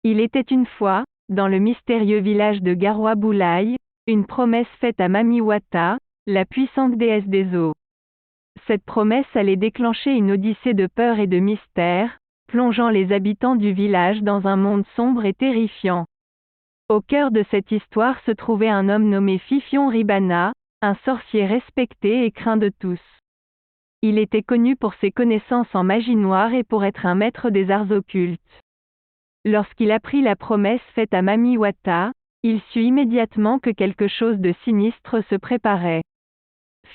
Il était une fois, dans le mystérieux village de Garoua Boulaye, une promesse faite à Mami Wata, la puissante déesse des eaux. Cette promesse allait déclencher une odyssée de peur et de mystère, plongeant les habitants du village dans un monde sombre et terrifiant. Au cœur de cette histoire se trouvait un homme nommé Fifion Ribana, un sorcier respecté et craint de tous. Il était connu pour ses connaissances en magie noire et pour être un maître des arts occultes. Lorsqu'il apprit la promesse faite à Mami Wata, il sut immédiatement que quelque chose de sinistre se préparait.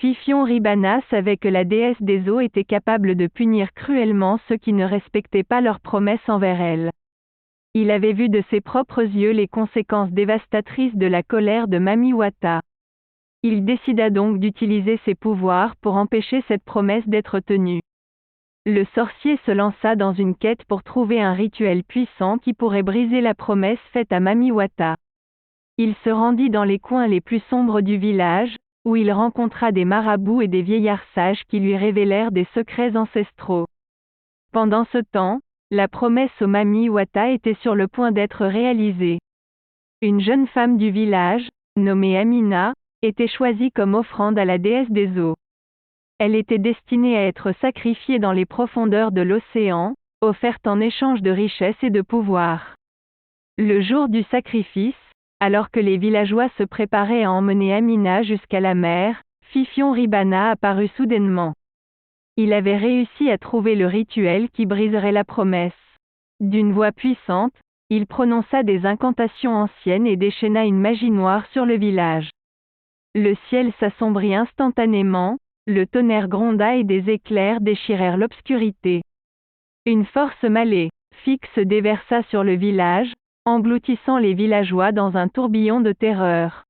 Fifion Ribana savait que la déesse des eaux était capable de punir cruellement ceux qui ne respectaient pas leurs promesses envers elle. Il avait vu de ses propres yeux les conséquences dévastatrices de la colère de Mami Wata. Il décida donc d'utiliser ses pouvoirs pour empêcher cette promesse d'être tenue. Le sorcier se lança dans une quête pour trouver un rituel puissant qui pourrait briser la promesse faite à Mami Wata. Il se rendit dans les coins les plus sombres du village, où il rencontra des marabouts et des vieillards sages qui lui révélèrent des secrets ancestraux. Pendant ce temps, la promesse au Mami Wata était sur le point d'être réalisée. Une jeune femme du village, nommée Amina, était choisie comme offrande à la déesse des eaux. Elle était destinée à être sacrifiée dans les profondeurs de l'océan, offerte en échange de richesses et de pouvoir. Le jour du sacrifice, alors que les villageois se préparaient à emmener Amina jusqu'à la mer, Fifion Ribana apparut soudainement. Il avait réussi à trouver le rituel qui briserait la promesse. D'une voix puissante, il prononça des incantations anciennes et déchaîna une magie noire sur le village. Le ciel s'assombrit instantanément, le tonnerre gronda et des éclairs déchirèrent l'obscurité. Une force maléfique se déversa sur le village, engloutissant les villageois dans un tourbillon de terreur.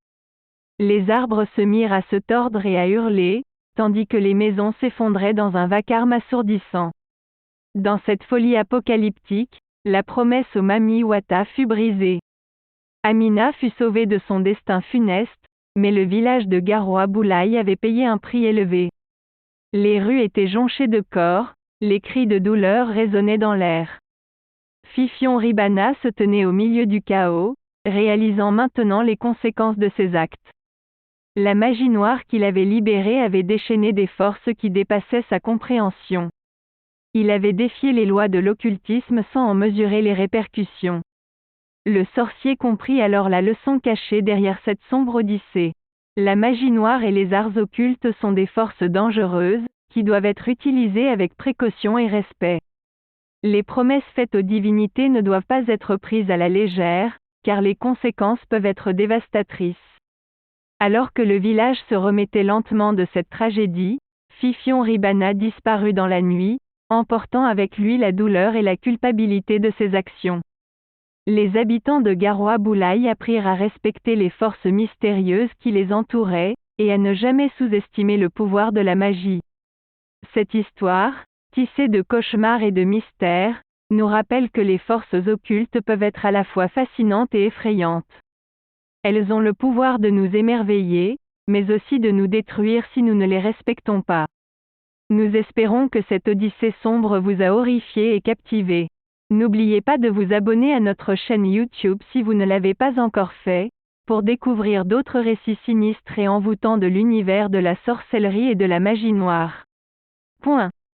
Les arbres se mirent à se tordre et à hurler, tandis que les maisons s'effondraient dans un vacarme assourdissant. Dans cette folie apocalyptique, la promesse au Mami Wata fut brisée. Amina fut sauvée de son destin funeste, mais le village de Garoua Boulaye avait payé un prix élevé. Les rues étaient jonchées de corps, les cris de douleur résonnaient dans l'air. Fifion Ribana se tenait au milieu du chaos, réalisant maintenant les conséquences de ses actes. La magie noire qu'il avait libérée avait déchaîné des forces qui dépassaient sa compréhension. Il avait défié les lois de l'occultisme sans en mesurer les répercussions. Le sorcier comprit alors la leçon cachée derrière cette sombre odyssée. La magie noire et les arts occultes sont des forces dangereuses, qui doivent être utilisées avec précaution et respect. Les promesses faites aux divinités ne doivent pas être prises à la légère, car les conséquences peuvent être dévastatrices. Alors que le village se remettait lentement de cette tragédie, Fifion Ribana disparut dans la nuit, emportant avec lui la douleur et la culpabilité de ses actions. Les habitants de Garoua Boulaye apprirent à respecter les forces mystérieuses qui les entouraient, et à ne jamais sous-estimer le pouvoir de la magie. Cette histoire, tissée de cauchemars et de mystères, nous rappelle que les forces occultes peuvent être à la fois fascinantes et effrayantes. Elles ont le pouvoir de nous émerveiller, mais aussi de nous détruire si nous ne les respectons pas. Nous espérons que cette odyssée sombre vous a horrifié et captivé. N'oubliez pas de vous abonner à notre chaîne YouTube si vous ne l'avez pas encore fait, pour découvrir d'autres récits sinistres et envoûtants de l'univers de la sorcellerie et de la magie noire. Point.